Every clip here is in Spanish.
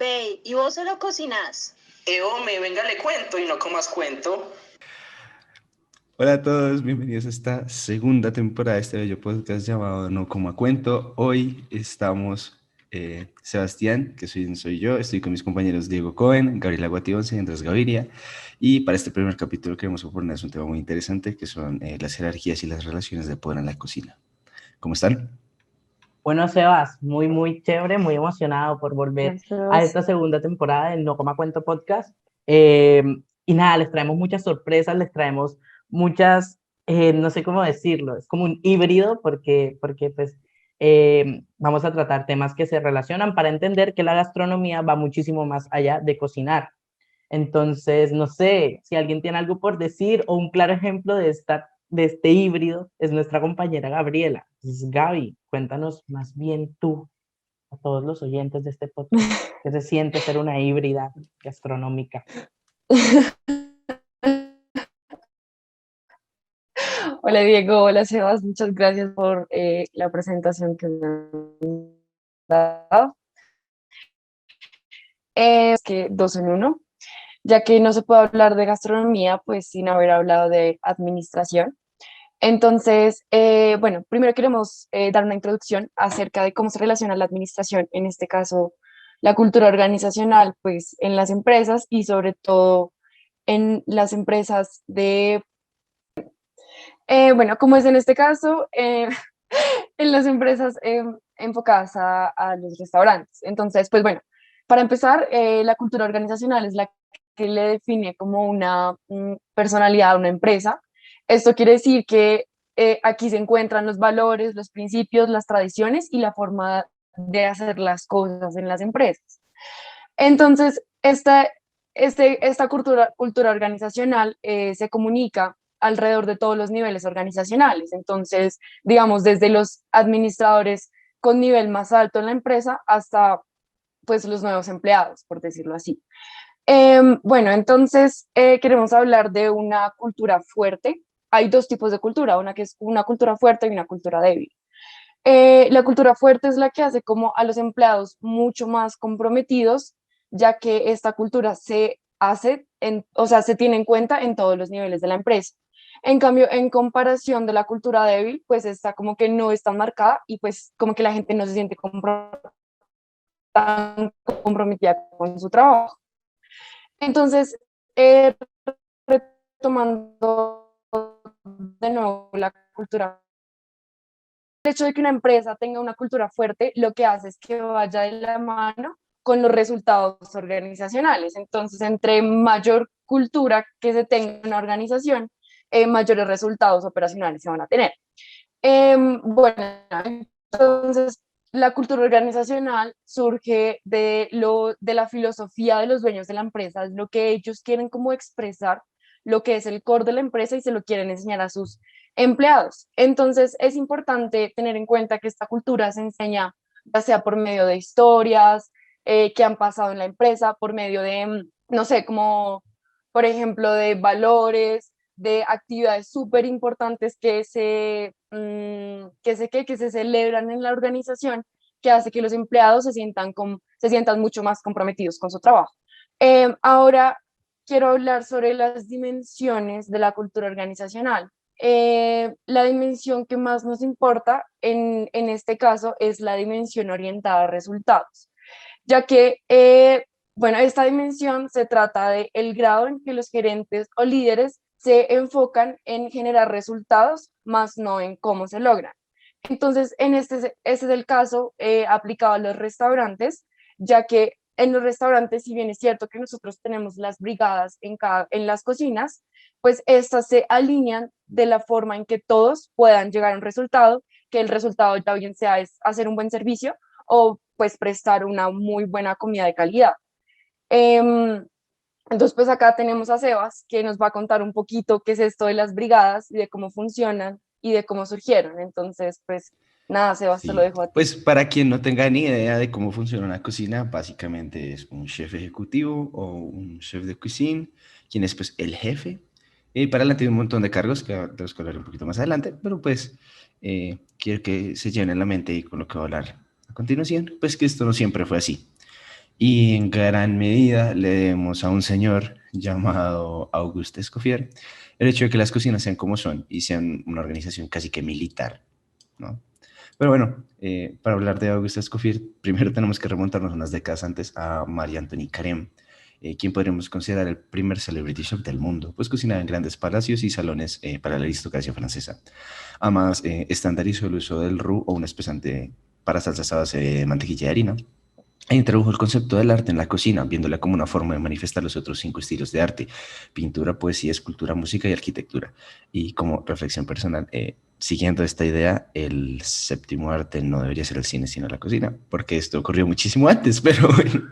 Ve, ¿y vos solo cocinás? Hombre, venga, le cuento y no comas cuento. Hola a todos, bienvenidos a esta segunda temporada de este bello podcast llamado No Como a Cuento. Hoy estamos Sebastián, que soy yo, estoy con mis compañeros Diego Cohen, Gabriela Guationce y Andrés Gaviria. Y para este primer capítulo queremos proponerles un tema muy interesante que son las jerarquías y las relaciones de poder en la cocina. ¿Cómo están? Bueno, Sebas, muy chévere, muy emocionado por volver a Gracias. esta segunda temporada del No Coma Cuento Podcast. Eh, y nada, les traemos muchas sorpresas, les traemos muchas, no sé cómo decirlo, es como un híbrido porque pues vamos a tratar temas que se relacionan para entender que la gastronomía va muchísimo más allá de cocinar. Entonces, no sé si alguien tiene algo por decir o un claro ejemplo de este híbrido es nuestra compañera Gabriela. Entonces, Gaby, cuéntanos más bien tú, a todos los oyentes de este podcast, ¿qué se siente ser una híbrida gastronómica? Hola Diego, hola Sebas, muchas gracias por la presentación que me han dado. Es que dos en uno, ya que no se puede hablar de gastronomía pues sin haber hablado de administración. Entonces, bueno, primero queremos dar una introducción acerca de cómo se relaciona la administración, en este caso la cultura organizacional, pues en las empresas y sobre todo en las empresas de, bueno, como es en este caso, en las empresas enfocadas a los restaurantes. Entonces, pues bueno, para empezar, la cultura organizacional es la que le define como una personalidad a una empresa. Esto quiere decir que aquí se encuentran los valores, los principios, las tradiciones y la forma de hacer las cosas en las empresas. Entonces, esta cultura organizacional se comunica alrededor de todos los niveles organizacionales. Entonces, digamos, desde los administradores con nivel más alto en la empresa hasta pues los nuevos empleados, por decirlo así. Bueno, entonces queremos hablar de una cultura fuerte. Hay dos tipos de cultura, una que es una cultura fuerte y una cultura débil. La cultura fuerte es la que hace como a los empleados mucho más comprometidos, ya que esta cultura se hace, o sea, se tiene en cuenta en todos los niveles de la empresa. En cambio, en comparación de la cultura débil, pues está como que no es tan marcada y pues como que la gente no se siente tan comprometida con su trabajo. Entonces, retomando de nuevo la cultura, el hecho de que una empresa tenga una cultura fuerte, lo que hace es que vaya de la mano con los resultados organizacionales. Entonces, entre mayor cultura que se tenga en una organización, mayores resultados operacionales se van a tener. Bueno, entonces la cultura organizacional surge de la filosofía de los dueños de la empresa, es lo que ellos quieren como expresar, lo que es el core de la empresa y se lo quieren enseñar a sus empleados. Entonces es importante tener en cuenta que esta cultura se enseña ya sea por medio de historias que han pasado en la empresa, por medio de, no sé, como por ejemplo de valores, de actividades súper importantes que se celebran en la organización, que hace que los empleados se sientan mucho más comprometidos con su trabajo. Ahora quiero hablar sobre las dimensiones de la cultura organizacional. La dimensión que más nos importa en este caso es la dimensión orientada a resultados, ya que bueno, esta dimensión se trata de el grado en que los gerentes o líderes se enfocan en generar resultados, más no en cómo se logran. Entonces, este es el caso aplicado a los restaurantes, ya que en los restaurantes, si bien es cierto que nosotros tenemos las brigadas en las cocinas, pues estas se alinean de la forma en que todos puedan llegar a un resultado, que el resultado ya bien sea es hacer un buen servicio o pues prestar una muy buena comida de calidad. Em, entonces, pues acá tenemos a Sebas, que nos va a contar un poquito qué es esto de las brigadas y de cómo funcionan y de cómo surgieron. Entonces, pues nada, Sebas, te lo Sí, dejo a ti. pues para quien no tenga ni idea de cómo funciona una cocina, básicamente es un chef ejecutivo o un chef de cuisine, quien es pues el jefe. Y para adelante hay un montón de cargos de los que hablaré un poquito más adelante, pero pues quiero que se llenen la mente y con lo que voy a hablar a continuación, pues que esto no siempre fue así. y en gran medida le debemos a un señor llamado Auguste Escoffier el hecho de que las cocinas sean como son y sean una organización casi que militar, ¿no? Pero bueno, para hablar de Auguste Escoffier, primero tenemos que remontarnos unas décadas antes a Marie-Antoine Carême, quien podríamos considerar el primer celebrity chef del mundo, pues cocinaba en grandes palacios y salones para la aristocracia francesa. Además, estandarizó el uso del roux o un espesante para salsas a base de mantequilla de harina. E introdujo el concepto del arte en la cocina, viéndola como una forma de manifestar los otros 5 estilos de arte: pintura, poesía, escultura, música y arquitectura. Y como reflexión personal, siguiendo esta idea, el séptimo arte no debería ser el cine, sino la cocina, porque esto ocurrió muchísimo antes, pero bueno,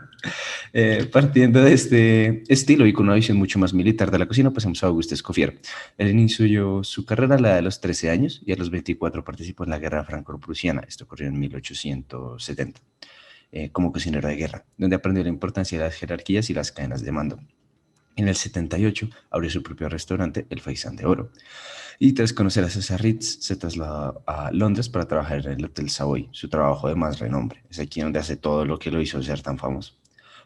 partiendo de este estilo y con una visión mucho más militar de la cocina, pasamos a Auguste Escoffier. Él inició su carrera a la edad de los 13 años y a los 24 participó en la Guerra Franco-Prusiana. Esto ocurrió en 1870. Como cocinero de guerra, donde aprendió la importancia de las jerarquías y las cadenas de mando. En el 78 abrió su propio restaurante, el Faisán de Oro, y tras conocer a César Ritz se trasladó a Londres para trabajar en el Hotel Savoy, su trabajo de más renombre. Es aquí donde hace todo lo que lo hizo ser tan famoso.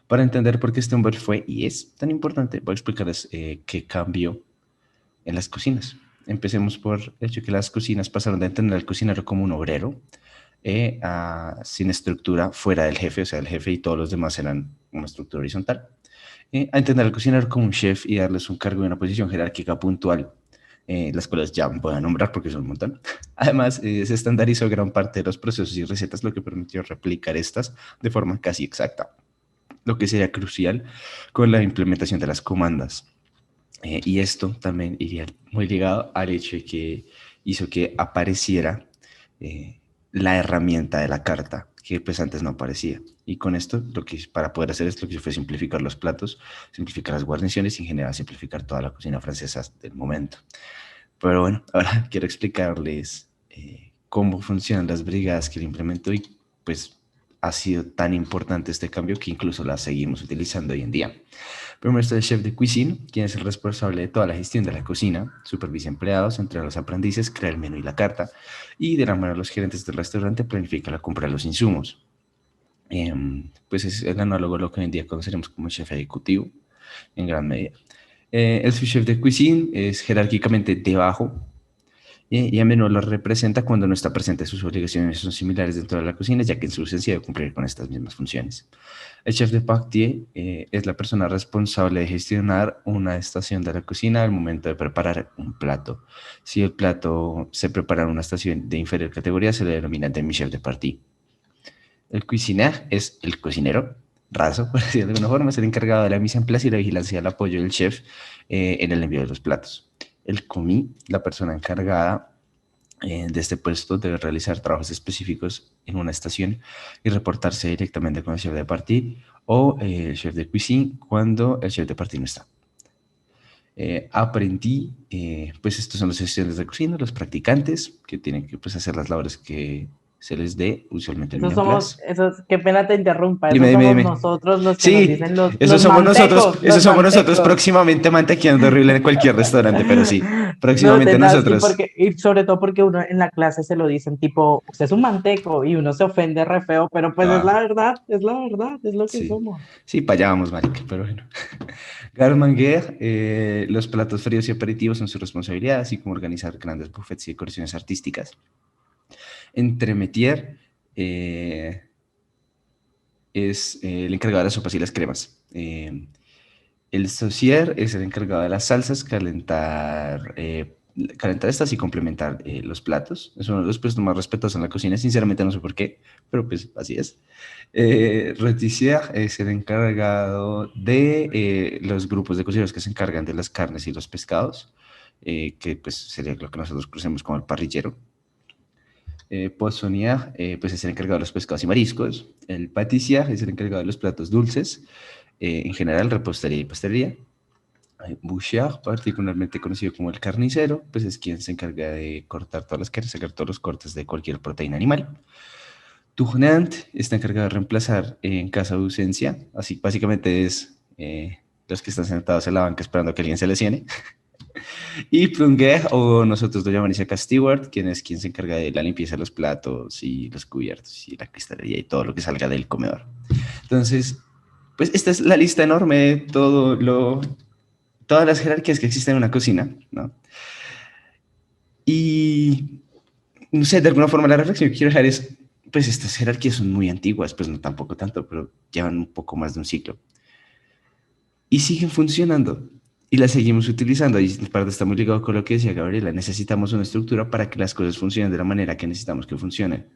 Para entender por qué este hombre fue y es tan importante, voy a explicarles qué cambió en las cocinas. Empecemos por el hecho de que las cocinas pasaron de entender al cocinero como un obrero, sin estructura fuera del jefe, o sea, el jefe y todos los demás eran una estructura horizontal, a entender al cocinero como un chef y darles un cargo y una posición jerárquica puntual, las cuales ya voy a nombrar porque son un montón. Además, se estandarizó gran parte de los procesos y recetas, lo que permitió replicar estas de forma casi exacta, lo que sería crucial con la implementación de las comandas. Y esto también iría muy ligado al hecho de que hizo que apareciera la herramienta de la carta, que pues antes no aparecía. Y con esto, para poder hacer esto, lo que fue simplificar los platos, simplificar las guarniciones y en general simplificar toda la cocina francesa del momento. Pero bueno, ahora quiero explicarles cómo funcionan las brigadas que él implementó y pues ha sido tan importante este cambio que incluso la seguimos utilizando hoy en día. Primero está el chef de cuisine, quien es el responsable de toda la gestión de la cocina, supervisa empleados, entrega a los aprendices, crea el menú y la carta, y de la mano de los gerentes del restaurante planifica la compra de los insumos. Pues es el análogo a lo que hoy en día conoceremos como chef ejecutivo, en gran medida. El chef de cuisine es jerárquicamente debajo, y a menudo lo representa cuando no está presente. Sus obligaciones son similares dentro de la cocina, ya que en su esencia debe cumplir con estas mismas funciones. El chef de partie es la persona responsable de gestionar una estación de la cocina al momento de preparar un plato. Si el plato se prepara en una estación de inferior categoría, se le denomina demi-chef de partie. El cuisinier es el cocinero raso, por decirlo de alguna forma, es el encargado de la mise en place y la vigilancia del apoyo del chef en el envío de los platos. El commis, la persona encargada de este puesto, debe realizar trabajos específicos en una estación y reportarse directamente con el chef de partie o el chef de cuisine cuando el chef de partie no está. Aprendí, pues estos son los asistentes de cocina, los practicantes que tienen que pues, hacer las labores que se les dé usualmente en qué pena te interrumpa, dime. Nosotros los que sí, nos dicen esos somos mantecos, nosotros, nosotros próximamente mantequeando horrible en cualquier restaurante, pero sí, próximamente nosotros. Y sobre todo porque uno en la clase se lo dicen tipo, usted es un manteco y uno se ofende re feo, pero pues es la verdad, es lo que somos. Sí, para allá vamos, marica, pero bueno. Garmanguer, los platos fríos y aperitivos son su responsabilidad, así como organizar grandes buffets y decoraciones artísticas. Entremetier es el encargado de las sopas y las cremas. El saucier es el encargado de las salsas, calentar estas y complementar los platos. Es uno de los puestos más respetuosos en la cocina. Sinceramente no sé por qué, pero pues así es. Rôtissier es el encargado de los grupos de cocineros que se encargan de las carnes y los pescados, que pues sería lo que nosotros conocemos como el parrillero. Poissonnier, pues es el encargado de los pescados y mariscos. El pâtissier es el encargado de los platos dulces, en general repostería y pastelería. Boucher, particularmente conocido como el carnicero, pues es quien se encarga de cortar todas las carnes, sacar todos los cortes de cualquier proteína animal. Tournant está encargado de reemplazar en caso de ausencia, así básicamente es los que están sentados en la banca esperando a que alguien se lesione. Y plunguer, o nosotros lo llamamos acá steward, quien se encarga de la limpieza de los platos y los cubiertos y la cristalería y todo lo que salga del comedor. Entonces, pues esta es la lista enorme de todas las jerarquías que existen en una cocina, ¿no? Y, no sé, de alguna forma la reflexión que quiero dejar es, pues estas jerarquías son muy antiguas, pues no tampoco tanto, pero llevan un poco más de un siglo. Y siguen funcionando. Y las seguimos utilizando. Y en parte está muy ligado con lo que decía Gabriela. Necesitamos una estructura para que las cosas funcionen de la manera que necesitamos que funcionen.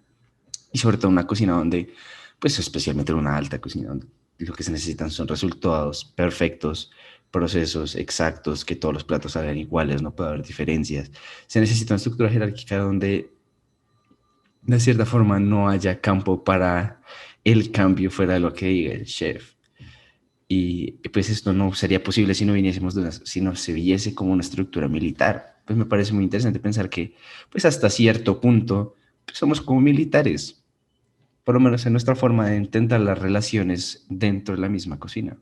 Y sobre todo una cocina donde, pues especialmente en una alta cocina, donde lo que se necesitan son resultados perfectos, procesos exactos, que todos los platos salgan iguales, no puede haber diferencias. Se necesita una estructura jerárquica donde, de cierta forma, no haya campo para el cambio fuera de lo que diga el chef. Y pues esto no sería posible si no viniésemos si no se viese como una estructura militar. Pues me parece muy interesante pensar que, pues hasta cierto punto, pues somos como militares, por lo menos en nuestra forma de intentar las relaciones dentro de la misma cocina.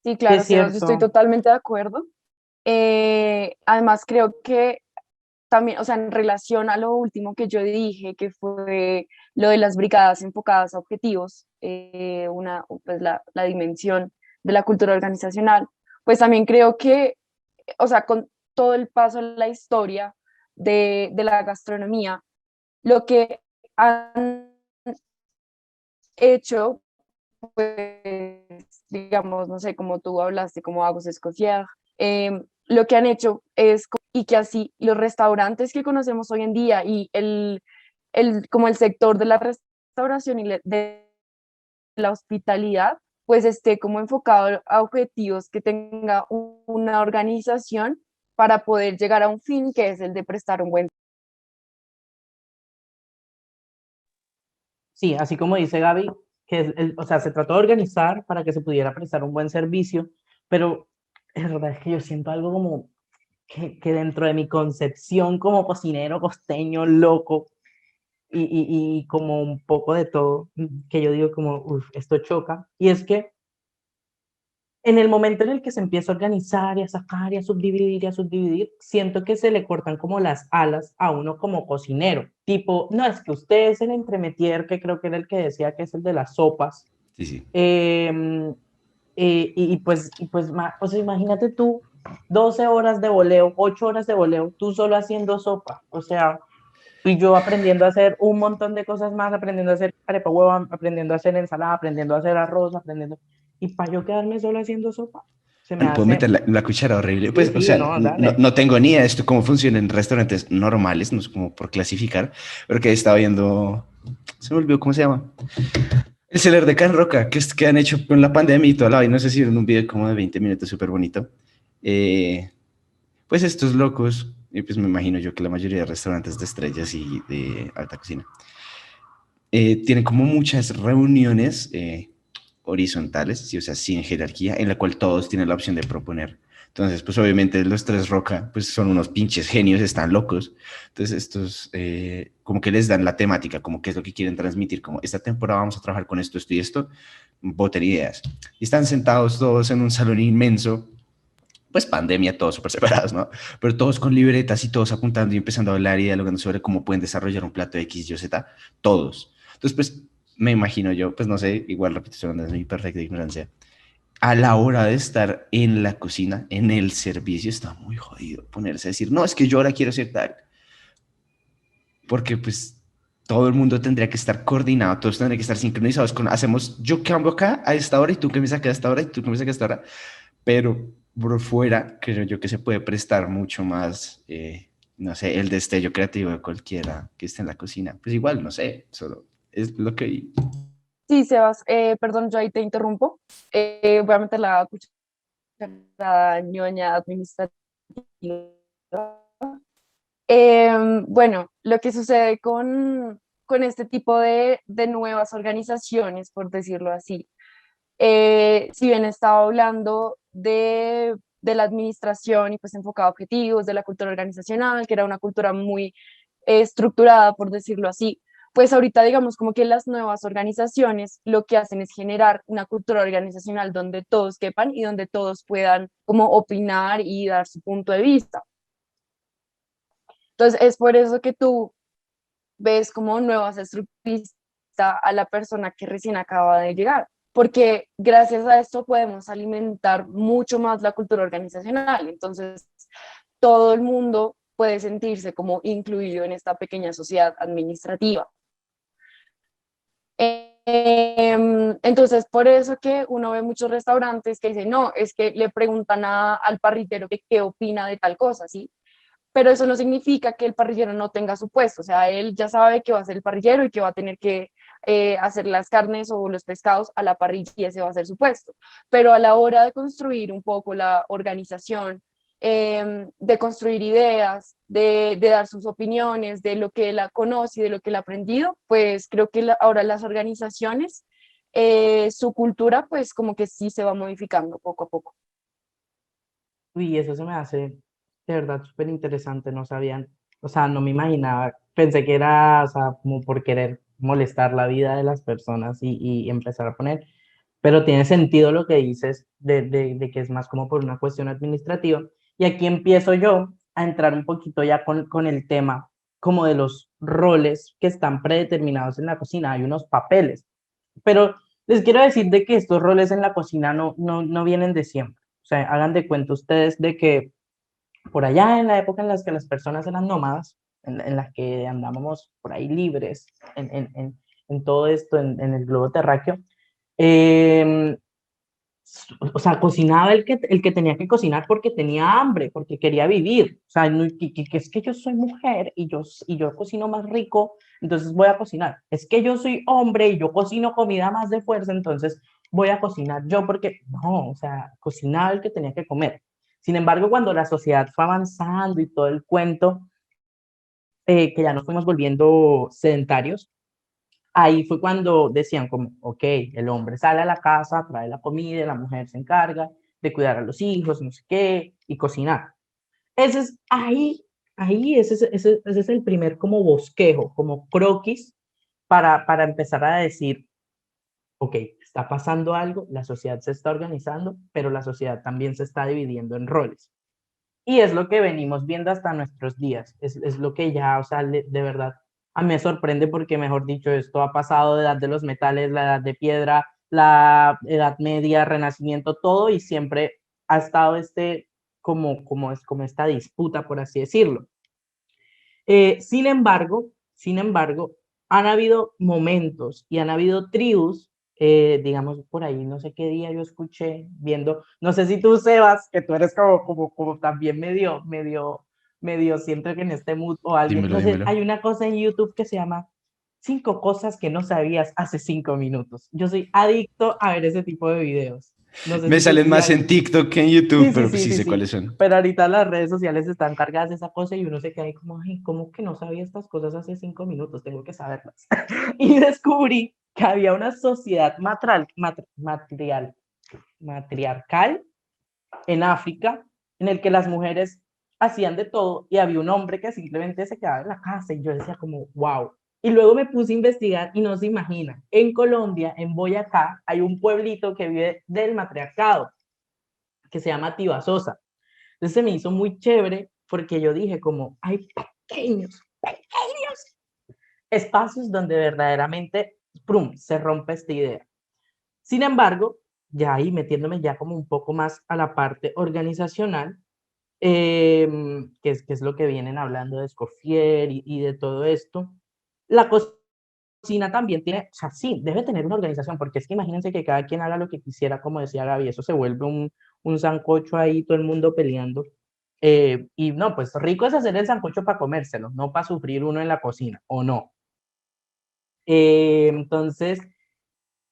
Sí, Sí, es claro, Sebas, yo estoy cierto. totalmente de acuerdo. Además, creo que también, o sea, en relación a lo último que yo dije, que fue lo de las brigadas enfocadas a objetivos, pues la dimensión de la cultura organizacional, pues también creo que, o sea, con todo el paso de la historia de la gastronomía, lo que han hecho, pues, digamos, no sé, como tú hablaste, como Agos Escoffier, lo que han hecho es, y que así los restaurantes que conocemos hoy en día y como el sector de la restauración y de la hospitalidad, pues esté como enfocado a objetivos que tenga una organización para poder llegar a un fin que es el de prestar un buen. Sí, así como dice Gaby, que o sea, se trató de organizar para que se pudiera prestar un buen servicio, pero es verdad es que yo siento algo como que dentro de mi concepción como cocinero costeño loco y como un poco de todo, que yo digo como, uff, esto choca, y es que en el momento en el que se empieza a organizar y a sacar y a subdividir, siento que se le cortan como las alas a uno como cocinero. Tipo, no, es que usted es el entremetier, que creo que era el que decía que es el de las sopas. Sí, sí. O sea, imagínate tú, 12 horas de voleo, 8 horas de voleo, tú solo haciendo sopa. O sea, y yo aprendiendo a hacer un montón de cosas más, aprendiendo a hacer arepa hueva, aprendiendo a hacer ensalada, aprendiendo a hacer arroz, aprendiendo. Y para yo quedarme solo haciendo sopa, se me Bueno, puedo meter hace. la cuchara horrible. Sí, Pues, o sí, sea, no, dale. no tengo ni idea de esto, cómo funciona en restaurantes normales, no es como por clasificar, pero que estaba viendo, se me olvidó cómo se llama. El Celer de Can Roca, que han hecho con la pandemia y toda la vaina, no sé si vieron un video como de 20 minutos súper bonito. Eh, pues estos locos, y pues me imagino yo que la mayoría de restaurantes de estrellas y de alta cocina, tienen como muchas reuniones horizontales, ¿sí? O sea, sin jerarquía, en la cual todos tienen la opción de proponer. Entonces, pues obviamente los tres Roca, pues son unos pinches genios, están locos. Entonces, estos como que les dan la temática, como qué es lo que quieren transmitir, como esta temporada vamos a trabajar con esto, esto y esto, voten ideas. Y están sentados todos en un salón inmenso, pues pandemia, todos súper separados, ¿no? Pero todos con libretas y todos apuntando y empezando a hablar y dialogando sobre cómo pueden desarrollar un plato de X, Y, Z, todos. Entonces, pues me imagino yo, pues no sé, igual repito, eso es mi perfecta ignorancia. A la hora de estar en la cocina, en el servicio, está muy jodido ponerse a decir, no, es que yo ahora quiero ser tal. Porque pues todo el mundo tendría que estar coordinado, todos tendrían que estar sincronizados con, hacemos, yo cambio acá a esta hora y tú que me sacas a esta hora y tú que me sacas a esta hora. Pero por fuera, creo yo que se puede prestar mucho más, no sé, el destello creativo de cualquiera que esté en la cocina. Pues igual, no sé, solo es lo que... Sí, Sebas, perdón, yo ahí te interrumpo. Voy a meter la cucharada ñoña administrativa. Bueno, lo que sucede con este tipo de nuevas organizaciones, por decirlo así, si bien estaba hablando de la administración y pues enfocado a objetivos, de la cultura organizacional, que era una cultura muy estructurada, por decirlo así, pues ahorita digamos como que las nuevas organizaciones lo que hacen es generar una cultura organizacional donde todos quepan y donde todos puedan como opinar y dar su punto de vista. Entonces es por eso que tú ves como nuevas estructuras afecta a la persona que recién acaba de llegar, porque gracias a esto podemos alimentar mucho más la cultura organizacional. Entonces, todo el mundo puede sentirse como incluido en esta pequeña sociedad administrativa. Entonces, por eso que uno ve muchos restaurantes que dicen, no, es que le preguntan al parrillero que qué opina de tal cosa, ¿sí? Pero eso no significa que el parrillero no tenga su puesto, o sea, él ya sabe que va a ser el parrillero y que va a tener que hacer las carnes o los pescados a la parrilla y ese va a ser su puesto. Pero a la hora de construir un poco la organización, de construir ideas, de dar sus opiniones, de lo que él conoce y de lo que él ha aprendido, pues creo que ahora las organizaciones, su cultura, pues como que sí se va modificando poco a poco. Uy, eso se me hace de verdad súper interesante, no sabían, o sea, no me imaginaba, pensé que era, o sea, como por querer molestar la vida de las personas y empezar a poner, pero tiene sentido lo que dices de que es más como por una cuestión administrativa. Y aquí empiezo yo a entrar un poquito ya con el tema como de los roles que están predeterminados en la cocina, hay unos papeles, pero les quiero decir de que estos roles en la cocina no vienen de siempre. O sea, hagan de cuenta ustedes de que por allá en la época en la que las personas eran nómadas, en las que andábamos por ahí libres en todo esto, en el globo terráqueo, eh, o sea, cocinaba el que tenía que cocinar porque tenía hambre, porque quería vivir. O sea, no, que es que yo soy mujer y yo cocino más rico, entonces voy a cocinar. Es que yo soy hombre y yo cocino comida más de fuerza, entonces voy a cocinar yo porque no, o sea, cocinaba el que tenía que comer. Sin embargo, cuando la sociedad fue avanzando y todo el cuento, que ya nos fuimos volviendo sedentarios, ahí fue cuando decían como, ok, el hombre sale a la casa, trae la comida, la mujer se encarga de cuidar a los hijos, no sé qué, y cocinar. Ese es ese es el primer como bosquejo, como croquis para empezar a decir, ok, está pasando algo, la sociedad se está organizando, pero la sociedad también se está dividiendo en roles. Y es lo que venimos viendo hasta nuestros días. Es lo que ya, o sea, de verdad, a mí me sorprende porque, mejor dicho, esto ha pasado de edad de los metales, la edad de piedra, la edad media, renacimiento, todo, y siempre ha estado como esta disputa, por así decirlo. Sin embargo, han habido momentos y han habido tribus, digamos por ahí, no sé qué día yo escuché viendo, no sé si tú, Sebas, que tú eres como también medio siempre que en este mood o alguien, Dímelo, no sé, dímelo. hay una cosa en YouTube que se llama 5 cosas que no sabías hace 5 minutos. Yo soy adicto a ver ese tipo de videos. No sé Me si tú salen si más en TikTok que en YouTube, Sí, sí, pero pues sí, sí sí, sé sí. cuáles son. Pero ahorita las redes sociales están cargadas de esa cosa y uno se queda ahí como, ay, ¿cómo que no sabía estas cosas hace 5 minutos? Tengo que saberlas. Y descubrí que había una sociedad matriarcal en África en el que las mujeres hacían de todo y había un hombre que simplemente se quedaba en la casa y yo decía como, wow. Y luego me puse a investigar y no se imagina, en Colombia, en Boyacá, hay un pueblito que vive del matriarcado que se llama Tibasosa. Entonces se me hizo muy chévere porque yo dije como hay pequeños espacios donde verdaderamente prum, se rompe esta idea. Sin embargo, ya ahí metiéndome ya como un poco más a la parte organizacional, que es lo que vienen hablando de Escoffier y de todo esto, la cocina también tiene, o sea, sí, debe tener una organización, porque es que imagínense que cada quien haga lo que quisiera, como decía Gaby, eso se vuelve un sancocho ahí, todo el mundo peleando. Y no, pues rico es hacer el sancocho para comérselo, no para sufrir uno en la cocina, ¿o no? Entonces,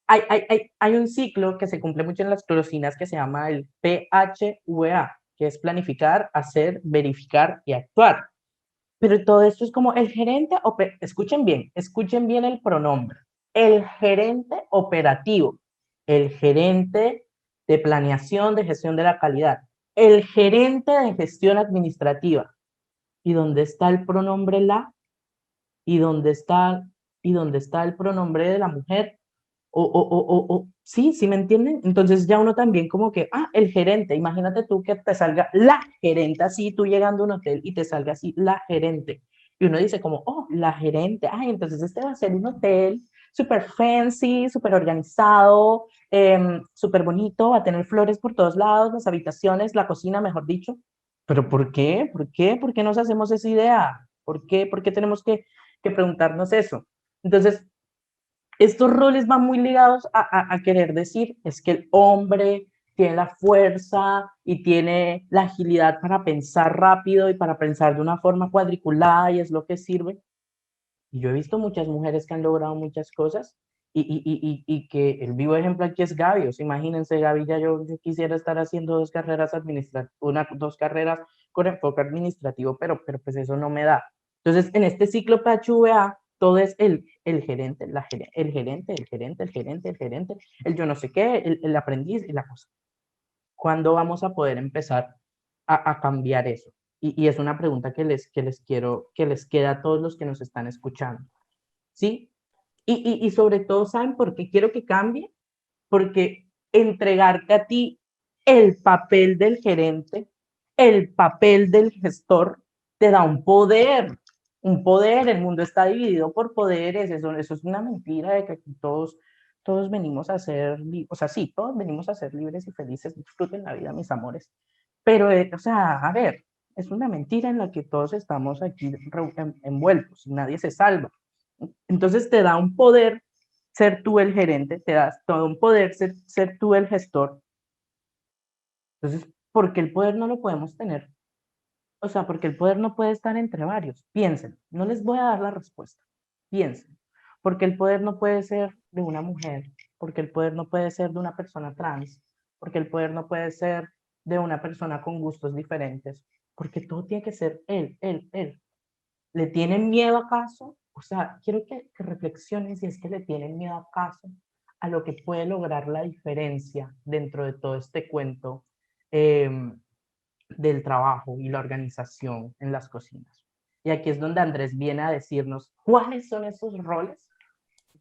hay un ciclo que se cumple mucho en las cocinas que se llama el PHVA, que es planificar, hacer, verificar y actuar. Pero todo esto es como el gerente, escuchen bien el pronombre, el gerente operativo, el gerente de planeación, de gestión de la calidad, el gerente de gestión administrativa. ¿Y dónde está el pronombre la? ¿Y dónde está, y dónde está el pronombre de la mujer? Sí, sí me entienden. Entonces ya uno también como que, el gerente, imagínate tú que te salga la gerente, así tú llegando a un hotel y te salga así la gerente. Y uno dice como, oh, la gerente, entonces este va a ser un hotel súper fancy, súper organizado, súper bonito, va a tener flores por todos lados, las habitaciones, la cocina, mejor dicho. ¿Pero por qué? ¿Por qué? ¿Por qué nos hacemos esa idea? ¿Por qué? ¿Por qué tenemos que preguntarnos eso? Entonces, estos roles van muy ligados a querer decir, es que el hombre tiene la fuerza y tiene la agilidad para pensar rápido y para pensar de una forma cuadriculada y es lo que sirve. Y yo he visto muchas mujeres que han logrado muchas cosas y que el vivo ejemplo aquí es Gaby. O sea, imagínense, Gaby, ya yo quisiera estar haciendo dos carreras administrativas, dos carreras con enfoque administrativo, pero pues eso no me da. Entonces, en este ciclo PHVA, todo es el gerente, el gerente, el gerente, el gerente, el gerente, el yo no sé qué, el aprendiz y la cosa. ¿Cuándo vamos a poder empezar a cambiar eso? Y es una pregunta que les queda a todos los que nos están escuchando, ¿sí? Y sobre todo, ¿saben por qué quiero que cambie? Porque entregarte a ti el papel del gerente, el papel del gestor, te da un poder, el mundo está dividido por poderes, eso es una mentira de que aquí todos venimos a ser, o sea, sí, todos venimos a ser libres y felices, disfruten la vida, mis amores, pero, o sea, a ver, es una mentira en la que todos estamos aquí envueltos y nadie se salva. Entonces te da un poder ser tú el gerente, te das todo un poder ser tú el gestor. Entonces, ¿por qué el poder no lo podemos tener? O sea, porque el poder no puede estar entre varios. Piensen, no les voy a dar la respuesta. Piensen, porque el poder no puede ser de una mujer, porque el poder no puede ser de una persona trans, porque el poder no puede ser de una persona con gustos diferentes, porque todo tiene que ser él. ¿Le tienen miedo acaso? O sea, quiero que reflexionen si es que le tienen miedo acaso a lo que puede lograr la diferencia dentro de todo este cuento del trabajo y la organización en las cocinas. Y aquí es donde Andrés viene a decirnos cuáles son esos roles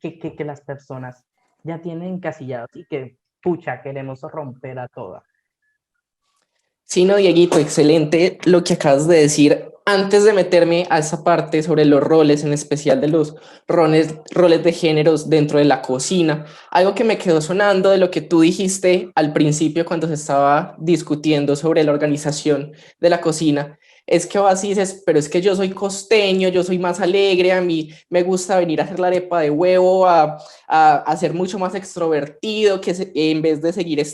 que las personas ya tienen encasillados y que, pucha, queremos romper a todas. Sí, no, Dieguito, excelente lo que acabas de decir. Antes de meterme a esa parte sobre los roles, en especial de los roles de géneros dentro de la cocina, algo que me quedó sonando de lo que tú dijiste al principio cuando se estaba discutiendo sobre la organización de la cocina, es que vas y dices, pero es que yo soy costeño, yo soy más alegre, a mí me gusta venir a hacer la arepa de huevo, a ser mucho más extrovertido, en vez de seguir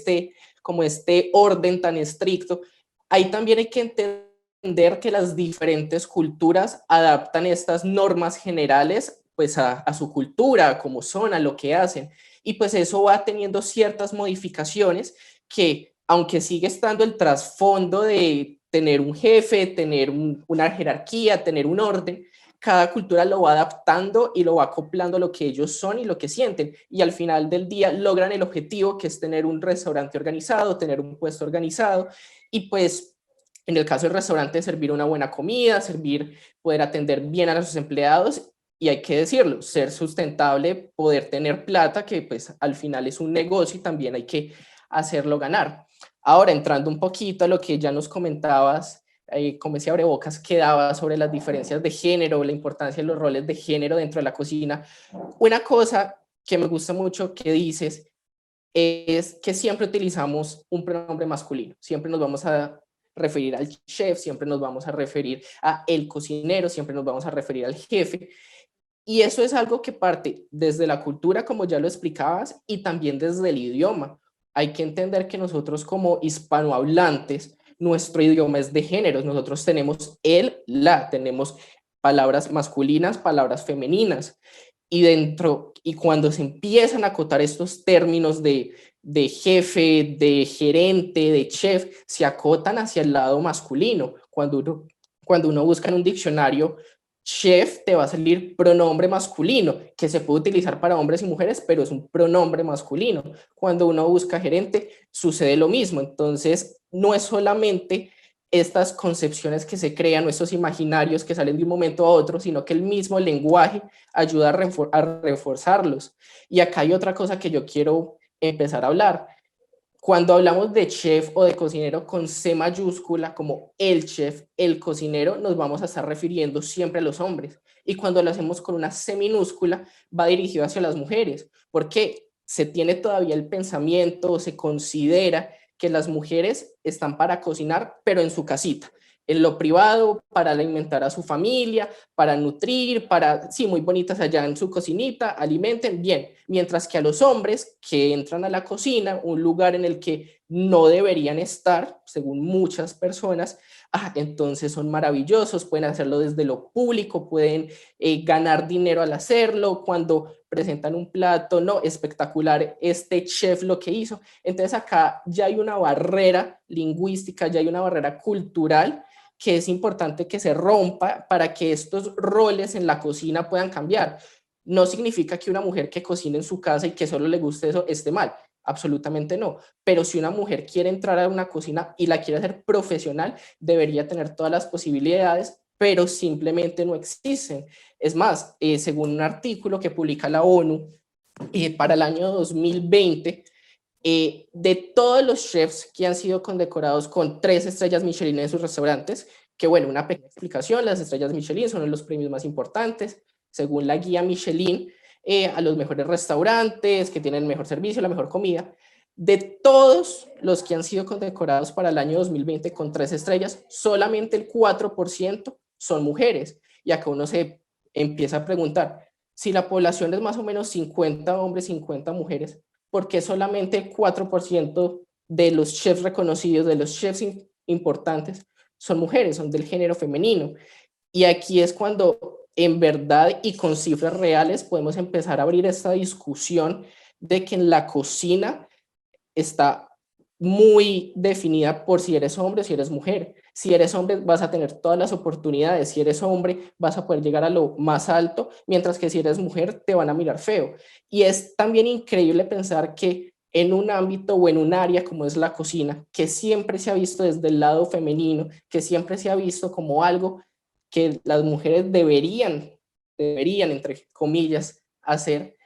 como este orden tan estricto. Ahí también hay que entender que las diferentes culturas adaptan estas normas generales pues a su cultura, como son, a lo que hacen. Y pues eso va teniendo ciertas modificaciones que, aunque sigue estando el trasfondo de tener un jefe, tener una jerarquía, tener un orden, cada cultura lo va adaptando y lo va acoplando a lo que ellos son y lo que sienten. Y al final del día logran el objetivo, que es tener un restaurante organizado, tener un puesto organizado y pues en el caso del restaurante servir una buena comida, poder atender bien a sus empleados y hay que decirlo, ser sustentable, poder tener plata, que pues al final es un negocio y también hay que hacerlo ganar. Ahora, entrando un poquito a lo que ya nos comentabas, como ese abrebocas que daba sobre las diferencias de género, la importancia de los roles de género dentro de la cocina. Una cosa que me gusta mucho que dices es que siempre utilizamos un pronombre masculino, siempre nos vamos a referir al chef, siempre nos vamos a referir a el cocinero, siempre nos vamos a referir al jefe. Y eso es algo que parte desde la cultura, como ya lo explicabas, y también desde el idioma. Hay que entender que nosotros como hispanohablantes, nuestro idioma es de géneros. Nosotros tenemos el, la, tenemos palabras masculinas, palabras femeninas. Y cuando se empiezan a acotar estos términos de jefe, de gerente, de chef, se acotan hacia el lado masculino. Cuando uno busca en un diccionario, chef te va a salir pronombre masculino, que se puede utilizar para hombres y mujeres, pero es un pronombre masculino. Cuando uno busca gerente, sucede lo mismo. Entonces, no es solamente estas concepciones que se crean o estos imaginarios que salen de un momento a otro, sino que el mismo lenguaje ayuda a reforzarlos. Y acá hay otra cosa que yo quiero empezar a hablar. Cuando hablamos de chef o de cocinero con C mayúscula, como el chef, el cocinero, nos vamos a estar refiriendo siempre a los hombres. y cuando lo hacemos con una C minúscula va dirigido hacia las mujeres, porque se tiene todavía el pensamiento o se considera que las mujeres están para cocinar, pero en su casita, en lo privado, para alimentar a su familia, para nutrir, para, sí, muy bonitas allá en su cocinita, alimenten bien, mientras que a los hombres que entran a la cocina, un lugar en el que no deberían estar, según muchas personas, entonces son maravillosos, pueden hacerlo desde lo público, pueden ganar dinero al hacerlo, cuando presentan un plato, no, espectacular este chef lo que hizo. Entonces acá ya hay una barrera lingüística, ya hay una barrera cultural que es importante que se rompa para que estos roles en la cocina puedan cambiar. No significa que una mujer que cocine en su casa y que solo le guste eso esté mal, absolutamente no. Pero si una mujer quiere entrar a una cocina y la quiere hacer profesional, debería tener todas las posibilidades, pero simplemente no existen. Es más, según un artículo que publica la ONU para el año 2020, de todos los chefs que han sido condecorados con 3 estrellas Michelin en sus restaurantes, que bueno, una pequeña explicación, las estrellas Michelin son uno de los premios más importantes, según la guía Michelin, a los mejores restaurantes, que tienen el mejor servicio, la mejor comida. De todos los que han sido condecorados para el año 2020 con 3 estrellas, solamente el 4% son mujeres. Y acá uno se empieza a preguntar, si la población es más o menos 50 hombres, 50 mujeres, ¿por qué solamente el 4% de los chefs reconocidos, de los chefs importantes, son mujeres, son del género femenino? Y aquí es cuando en verdad y con cifras reales podemos empezar a abrir esta discusión de que en la cocina está muy definida por si eres hombre o si eres mujer. Si eres hombre vas a tener todas las oportunidades, si eres hombre vas a poder llegar a lo más alto, mientras que si eres mujer te van a mirar feo. Y es también increíble pensar que en un ámbito o en un área como es la cocina, que siempre se ha visto desde el lado femenino, que siempre se ha visto como algo que las mujeres deberían, entre comillas, hacer,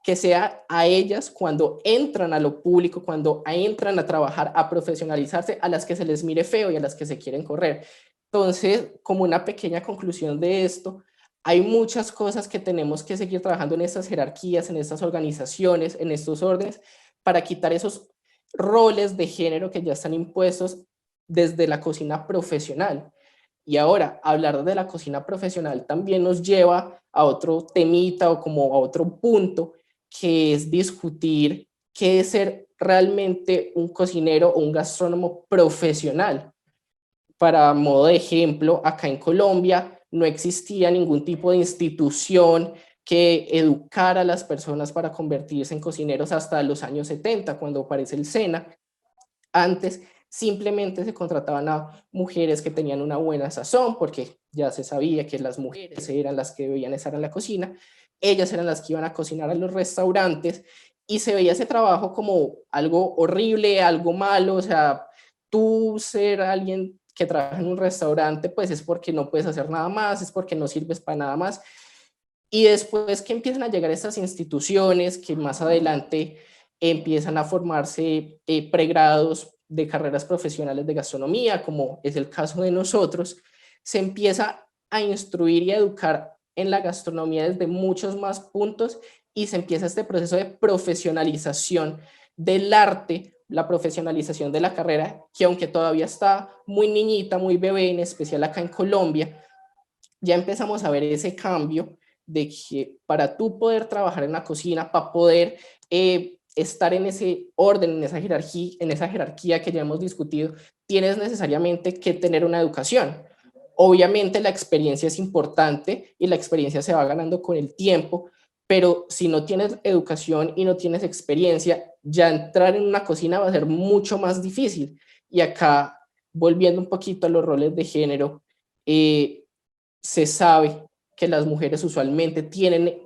que sea a ellas cuando entran a lo público, cuando entran a trabajar, a profesionalizarse, a las que se les mire feo y a las que se quieren correr. Entonces, como una pequeña conclusión de esto, hay muchas cosas que tenemos que seguir trabajando en estas jerarquías, en estas organizaciones, en estos órdenes, para quitar esos roles de género que ya están impuestos desde la cocina profesional. Y ahora, hablar de la cocina profesional también nos lleva a otro temita o como a otro punto, que es discutir qué es ser realmente un cocinero o un gastrónomo profesional. Para modo de ejemplo, acá en Colombia no existía ningún tipo de institución que educara a las personas para convertirse en cocineros hasta los años 70, cuando aparece el SENA. Antes simplemente se contrataban a mujeres que tenían una buena sazón, porque ya se sabía que las mujeres eran las que debían estar en la cocina, ellas eran las que iban a cocinar a los restaurantes, y se veía ese trabajo como algo horrible, algo malo. O sea, tú ser alguien que trabaja en un restaurante, pues es porque no puedes hacer nada más, es porque no sirves para nada más. Y después que empiezan a llegar estas instituciones, que más adelante empiezan a formarse pregrados de carreras profesionales de gastronomía, como es el caso de nosotros, se empieza a instruir y a educar en la gastronomía desde muchos más puntos, y se empieza este proceso de profesionalización del arte, la profesionalización de la carrera, que aunque todavía está muy niñita, muy bebé, en especial acá en Colombia, ya empezamos a ver ese cambio de que para tú poder trabajar en la cocina, para poder estar en ese orden, en esa jerarquía que ya hemos discutido, tienes necesariamente que tener una educación. Obviamente la experiencia es importante y la experiencia se va ganando con el tiempo, pero si no tienes educación y no tienes experiencia, ya entrar en una cocina va a ser mucho más difícil. Y acá, volviendo un poquito a los roles de género, se sabe que las mujeres usualmente tienen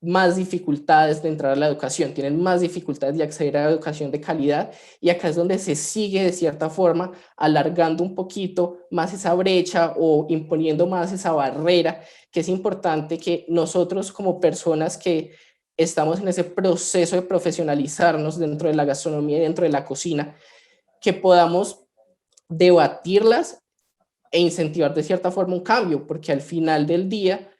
más dificultades de entrar a la educación, tienen más dificultades de acceder a la educación de calidad, y acá es donde se sigue de cierta forma alargando un poquito más esa brecha o imponiendo más esa barrera, que es importante que nosotros como personas que estamos en ese proceso de profesionalizarnos dentro de la gastronomía y dentro de la cocina, que podamos debatirlas e incentivar de cierta forma un cambio, porque al final del día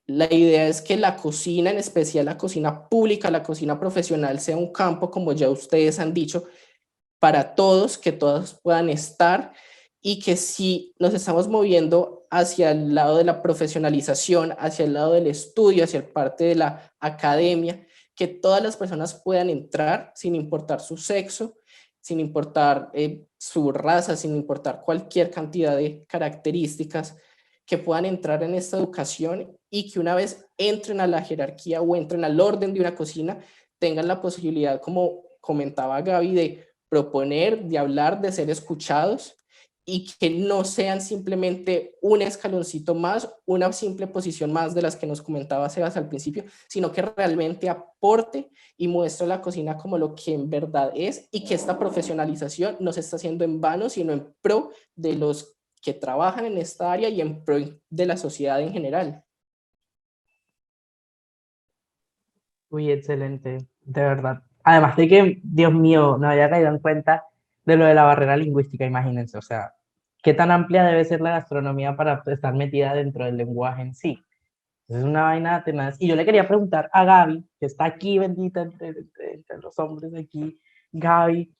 la idea es que la cocina, en especial la cocina pública, la cocina profesional, sea un campo, como ya ustedes han dicho, para todos, que todos puedan estar, y que si nos estamos moviendo hacia el lado de la profesionalización, hacia el lado del estudio, hacia el parte de la academia, que todas las personas puedan entrar sin importar su sexo, sin importar su raza, sin importar cualquier cantidad de características, que puedan entrar en esta educación y que una vez entren a la jerarquía o entren al orden de una cocina, tengan la posibilidad, como comentaba Gaby, de proponer, de hablar, de ser escuchados, y que no sean simplemente un escaloncito más, una simple posición más de las que nos comentaba Sebas al principio, sino que realmente aporte y muestre la cocina como lo que en verdad es, y que esta profesionalización no se está haciendo en vano, sino en pro de los que trabajan en esta área y en pro de la sociedad en general. Uy, excelente, de verdad. Además de que, Dios mío, no había caído en cuenta de lo de la barrera lingüística, imagínense, o sea, qué tan amplia debe ser la gastronomía para estar metida dentro del lenguaje en sí. Es una vaina tenaz. Y yo le quería preguntar a Gaby, que está aquí, bendita entre los hombres aquí. Gaby,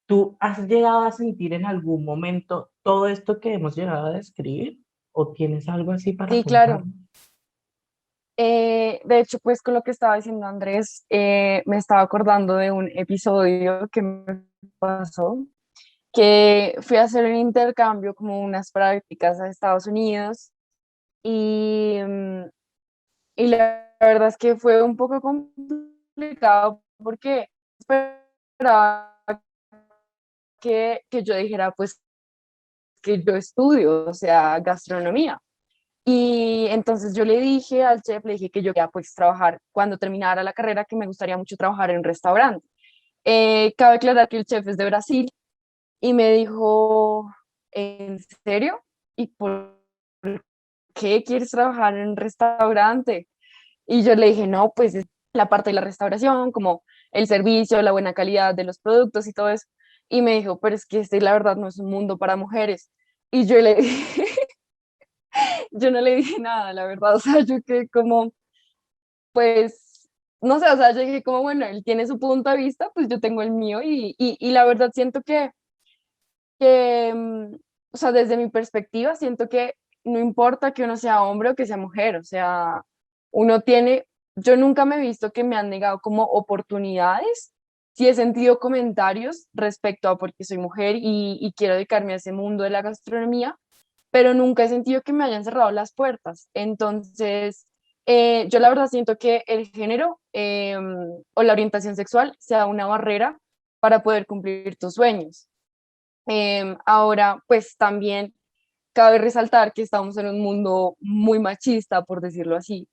¿tú has llegado a sentir en algún momento todo esto que hemos llegado a describir? ¿O tienes algo así para Sí, contar? claro. De hecho, pues con lo que estaba diciendo Andrés, me estaba acordando de un episodio que me pasó, que fui a hacer un intercambio, como unas prácticas a Estados Unidos, y, y la verdad es que fue un poco complicado porque esperaba que yo dijera, pues, que yo estudio, o sea, gastronomía. Y entonces yo le dije al chef, le dije que yo quería pues trabajar cuando terminara la carrera, que me gustaría mucho trabajar en un restaurante. Cabe aclarar que el chef es de Brasil y me dijo, ¿en serio? ¿Y por qué quieres trabajar en un restaurante? Y yo le dije, no, pues es la parte de la restauración, como el servicio, la buena calidad de los productos y todo eso. Y me dijo, pero es que este la verdad no es un mundo para mujeres. Y yo le dije, yo no le dije nada, la verdad, o sea, yo quedé como, pues, no sé, o sea, yo dije como, bueno, él tiene su punto de vista, pues yo tengo el mío y la verdad siento que, o sea, desde mi perspectiva, siento que no importa que uno sea hombre o que sea mujer, o sea, uno tiene, yo nunca me he visto que me han negado como oportunidades, sí he sentido comentarios respecto a porque soy mujer y quiero dedicarme a ese mundo de la gastronomía, pero nunca he sentido que me hayan cerrado las puertas. Entonces, yo la verdad siento que el género o la orientación sexual sea una barrera para poder cumplir tus sueños. Ahora, pues también cabe resaltar que estamos en un mundo muy machista, por decirlo así,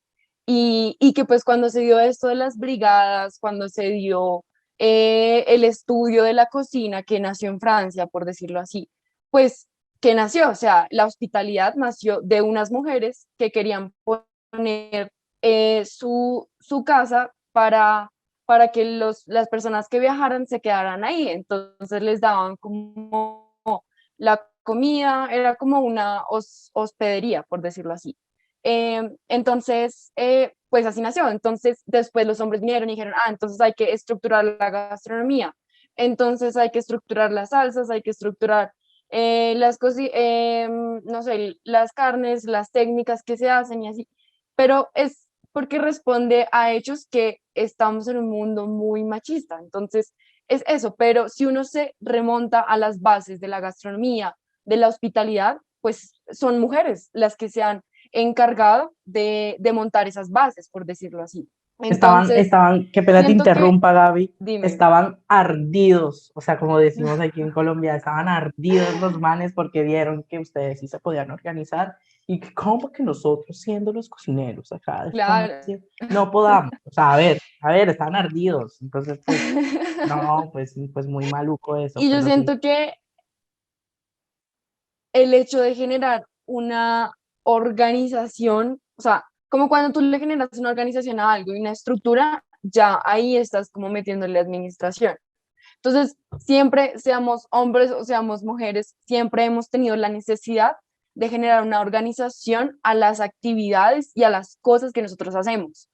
y que pues cuando se dio esto de las brigadas, cuando se dio el estudio de la cocina que nació en Francia, por decirlo así, pues que nació, o sea, la hospitalidad nació de unas mujeres que querían poner su casa para que las personas que viajaran se quedaran ahí. Entonces les daban como la comida, era como una hospedería, por decirlo así. Entonces, pues así nació. Entonces, después los hombres vinieron y dijeron, ah, entonces hay que estructurar la gastronomía. Entonces hay que estructurar las salsas, hay que estructurar no sé, las carnes, las técnicas que se hacen y así. Pero es porque responde a hechos que estamos en un mundo muy machista. Entonces, es eso, pero si uno se remonta a las bases de la gastronomía, de la hospitalidad, pues son mujeres las que se han encargado de montar esas bases, por decirlo así. Entonces, Qué pena te siento que, interrumpa, Gaby, dime, estaban ardidos, o sea, como decimos aquí en Colombia, estaban ardidos los manes porque vieron que ustedes sí se podían organizar y que como que nosotros siendo los cocineros acá de claro. Francia no podamos, o sea, a ver, estaban ardidos, entonces pues, no, pues muy maluco eso, Y yo pero sí. siento que el hecho de generar una organización, o sea, como cuando tú le generas una organización a algo y una estructura, ya ahí estás como metiéndole administración. Entonces, siempre seamos hombres o seamos mujeres, siempre hemos tenido la necesidad de generar una organización a las actividades y a las cosas que nosotros hacemos.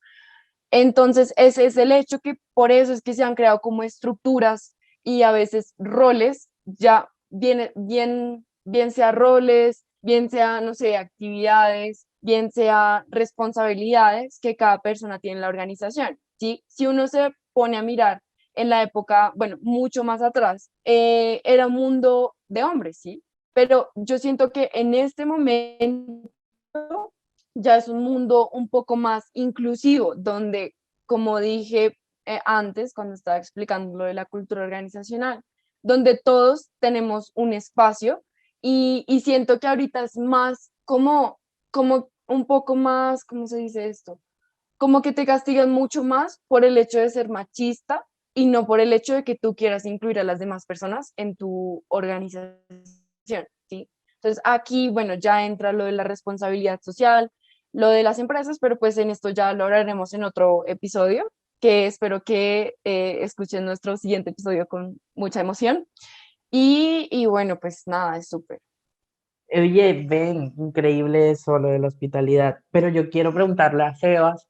Entonces, ese es el hecho que por eso es que se han creado como estructuras y a veces roles, ya bien sea roles, bien sea, no sé, actividades, bien sea responsabilidades que cada persona tiene en la organización, ¿sí? Si uno se pone a mirar en la época, bueno, mucho más atrás, era un mundo de hombres, ¿sí? Pero yo siento que en este momento ya es un mundo un poco más inclusivo, donde, como dije antes, cuando estaba explicando lo de la cultura organizacional, donde todos tenemos un espacio y siento que ahorita es más como un poco más, ¿cómo se dice esto? Como que te castigan mucho más por el hecho de ser machista y no por el hecho de que tú quieras incluir a las demás personas en tu organización, ¿sí? Entonces aquí, bueno, ya entra lo de la responsabilidad social, lo de las empresas, pero pues en esto ya lo hablaremos en otro episodio, que espero que escuchen nuestro siguiente episodio con mucha emoción. Y bueno, pues nada, es súper. Oye, ven, increíble eso, lo de la hospitalidad. Pero yo quiero preguntarle a Sebas,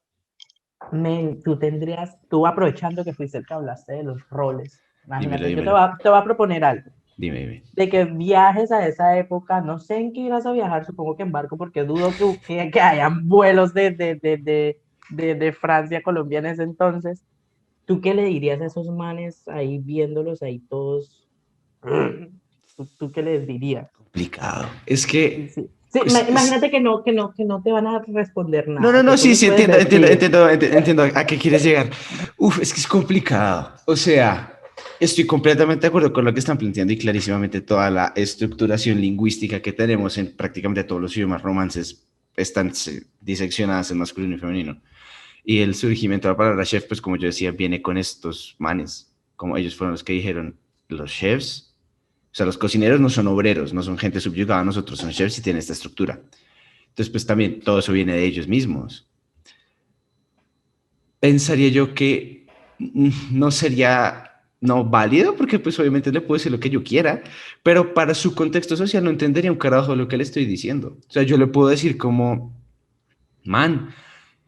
men, tú aprovechando que fuiste el que hablaste de los roles, Dímelo, imagínate, dímelo. te voy a proponer algo, Dime, dime. de que viajes a esa época, no sé en qué irás a viajar, supongo que en barco, porque dudo que hayan vuelos de Francia a Colombia en ese entonces. ¿Tú qué le dirías a esos manes ahí viéndolos ahí todos? ¿Tú qué les dirías? Complicado. Es Sí, que... sí. Sí, es- imagínate que no te van a responder No, no, nada, que no, tú sí, les sí, puedes entiendo, entiendo, decir. entiendo, entiendo a qué quieres llegar. Uf, es que es complicado. O sea, estoy completamente de acuerdo con lo que están planteando y clarísimamente toda la estructuración lingüística que tenemos en prácticamente todos los idiomas romances están diseccionadas en masculino y femenino. Y el surgimiento de la palabra chef, pues como yo decía, viene con estos manes, como ellos fueron los que dijeron, los chefs, o sea, los cocineros no son obreros, no son gente subyugada a nosotros, son chefs y tienen esta estructura. Entonces, pues también todo eso viene de ellos mismos. Pensaría yo que no sería no válido, porque pues obviamente le puedo decir lo que yo quiera, pero para su contexto social no entendería un carajo lo que le estoy diciendo. O sea, yo le puedo decir como, man,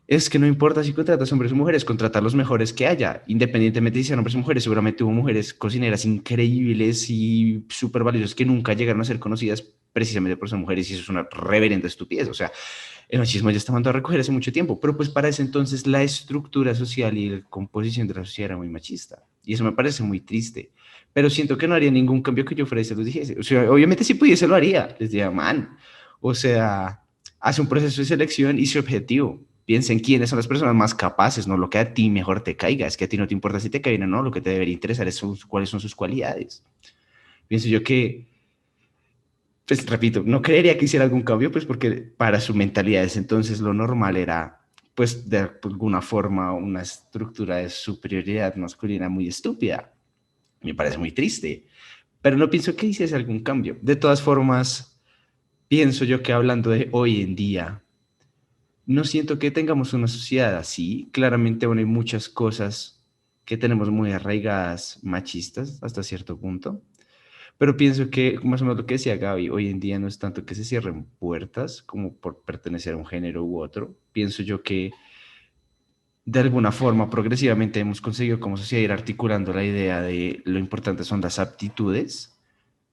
es que no importa si contratas hombres o mujeres, contratar los mejores que haya, independientemente de si sean hombres o mujeres. Seguramente hubo mujeres cocineras increíbles y súper valiosas que nunca llegaron a ser conocidas precisamente por ser mujeres, y eso es una reverenda estupidez. O sea, el machismo ya está mandando a recoger hace mucho tiempo, pero pues para ese entonces la estructura social y la composición de la sociedad era muy machista. Y eso me parece muy triste. Pero siento que no haría ningún cambio que yo fuera y se los dijese. O sea, obviamente si pudiese lo haría. Les diría, man, o sea, hace un proceso de selección y su objetivo. Piensa en quiénes son las personas más capaces, no lo que a ti mejor te caiga. Es que a ti no te importa si te caen o no, lo que te debería interesar es cuáles son sus cualidades. Pienso yo que pues repito, no creería que hiciera algún cambio, pues porque para su mentalidad ese entonces lo normal era, pues de alguna forma, una estructura de superioridad masculina muy estúpida. Me parece muy triste, pero no pienso que hiciese algún cambio. De todas formas, pienso yo que hablando de hoy en día, no siento que tengamos una sociedad así. Claramente, bueno, hay muchas cosas que tenemos muy arraigadas machistas hasta cierto punto. Pero pienso que, más o menos lo que decía Gaby, hoy en día no es tanto que se cierren puertas como por pertenecer a un género u otro. Pienso yo que de alguna forma progresivamente hemos conseguido como sociedad ir articulando la idea de lo importante son las aptitudes,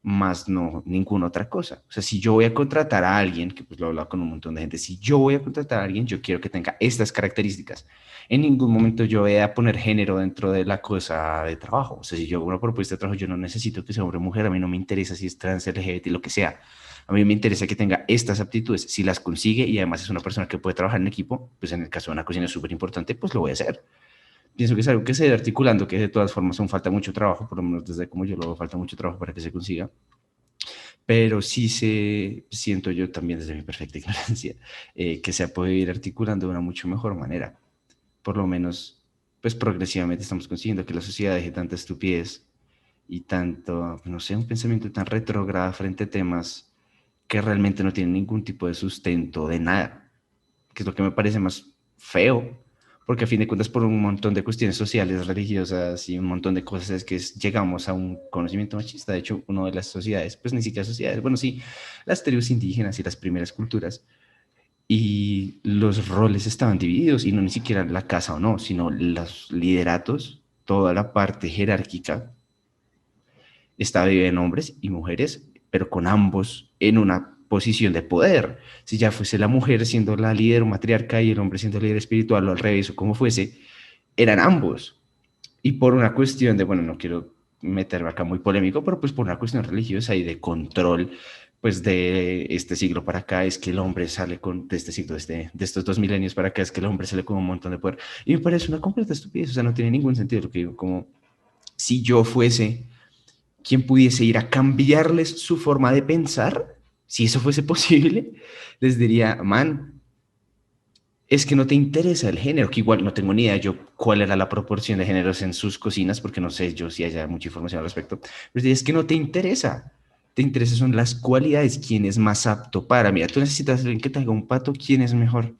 más no ninguna otra cosa. O sea, si yo voy a contratar a alguien, que pues lo he hablado con un montón de gente, si yo voy a contratar a alguien, yo quiero que tenga estas características. En ningún momento yo voy a poner género dentro de la cosa de trabajo. O sea, si yo hago una propuesta de trabajo, yo no necesito que sea hombre o mujer, a mí no me interesa si es trans, LGBT, lo que sea. A mí me interesa que tenga estas aptitudes. Si las consigue y además es una persona que puede trabajar en equipo, pues en el caso de una cocina es súper importante, pues lo voy a hacer. Pienso que es algo que se debe articulando, que de todas formas aún falta mucho trabajo, por lo menos desde como yo lo veo, falta mucho trabajo para que se consiga, pero sí se, siento yo también desde mi perfecta ignorancia, que se ha podido ir articulando de una mucho mejor manera. Por lo menos, pues progresivamente estamos consiguiendo que la sociedad deje tanta estupidez y tanto, no sé, un pensamiento tan retrógrado frente a temas que realmente no tienen ningún tipo de sustento de nada, que es lo que me parece más feo, porque a fin de cuentas por un montón de cuestiones sociales, religiosas y un montón de cosas es que llegamos a un conocimiento machista. De hecho, una de las sociedades, pues ni siquiera sociedades, bueno, sí, las tribus indígenas y las primeras culturas, y los roles estaban divididos, y no ni siquiera la casa o no, sino los lideratos, toda la parte jerárquica estaba dividida en hombres y mujeres, pero con ambos en una posición de poder. Si ya fuese la mujer siendo la líder o matriarca y el hombre siendo el líder espiritual o al revés o como fuese, eran ambos. Y por una cuestión de, bueno, no quiero meterme acá muy polémico, pero pues por una cuestión religiosa y de control, pues de este siglo para acá es que el hombre sale con, de este siglo, de estos 2 milenios para acá es que el hombre sale con un montón de poder. Y me parece una completa estupidez, o sea, no tiene ningún sentido lo que digo, como si yo fuese quien pudiese ir a cambiarles su forma de pensar, si eso fuese posible, les diría, man, es que no te interesa el género, que igual no tengo ni idea yo cuál era la proporción de géneros en sus cocinas, porque no sé yo si haya mucha información al respecto, pero es que no te interesa. Te interesa son las cualidades, quién es más apto para. Mira, tú necesitas alguien que te haga un pato, quién es mejor.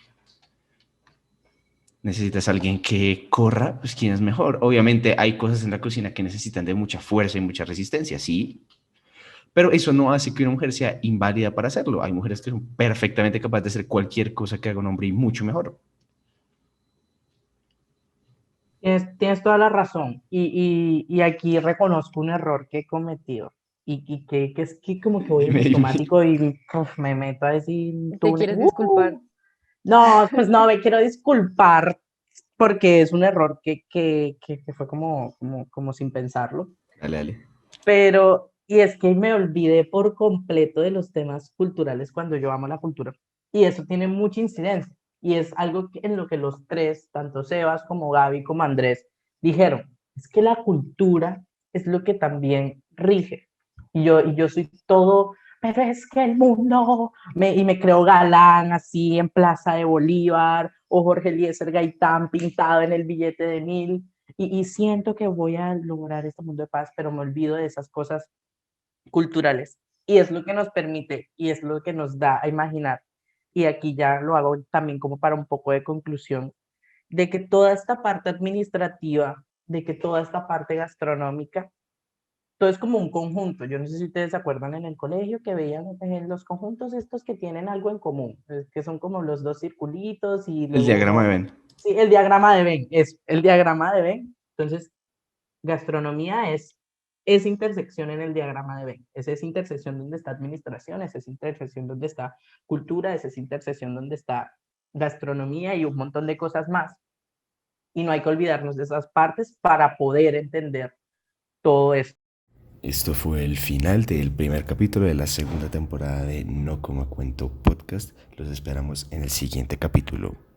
Necesitas alguien que corra, pues quién es mejor. Obviamente hay cosas en la cocina que necesitan de mucha fuerza y mucha resistencia, sí, pero eso no hace que una mujer sea inválida para hacerlo. Hay mujeres que son perfectamente capaces de hacer cualquier cosa que haga un hombre y mucho mejor. Tienes toda la razón. Y aquí reconozco un error que he cometido. Y que es que como que voy en Dime. automático y uf, me meto a decir ¿Te quieres disculpar? No, pues no, me quiero disculpar porque es un error que fue como sin pensarlo. Dale, dale. Pero, y es que me olvidé por completo de los temas culturales cuando yo amo la cultura. Y eso tiene mucha incidencia. Y es algo en lo que los tres, tanto Sebas como Gaby como Andrés, dijeron, es que la cultura es lo que también rige. Y yo soy todo, pero es que el mundo, y me creo galán así en Plaza de Bolívar, o Jorge Eliezer Gaitán pintado en el billete de 1000, y siento que voy a lograr este mundo de paz, pero me olvido de esas cosas culturales. Y es lo que nos permite y es lo que nos da a imaginar. Y aquí ya lo hago también como para un poco de conclusión, de que toda esta parte administrativa, de que toda esta parte gastronómica, todo es como un conjunto. Yo no sé si ustedes se acuerdan en el colegio que veían los conjuntos estos que tienen algo en común, que son como los dos circulitos y El luego diagrama de uno... Venn. Sí, el diagrama de Venn, es el diagrama de Venn. Entonces, gastronomía es esa intersección en el diagrama de Venn, es esa intersección donde está administración, es esa intersección donde está cultura, es esa intersección donde está gastronomía y un montón de cosas más. Y no hay que olvidarnos de esas partes para poder entender todo esto. Esto fue el final del primer capítulo de la segunda temporada de No Como Cuento Podcast. Los esperamos en el siguiente capítulo.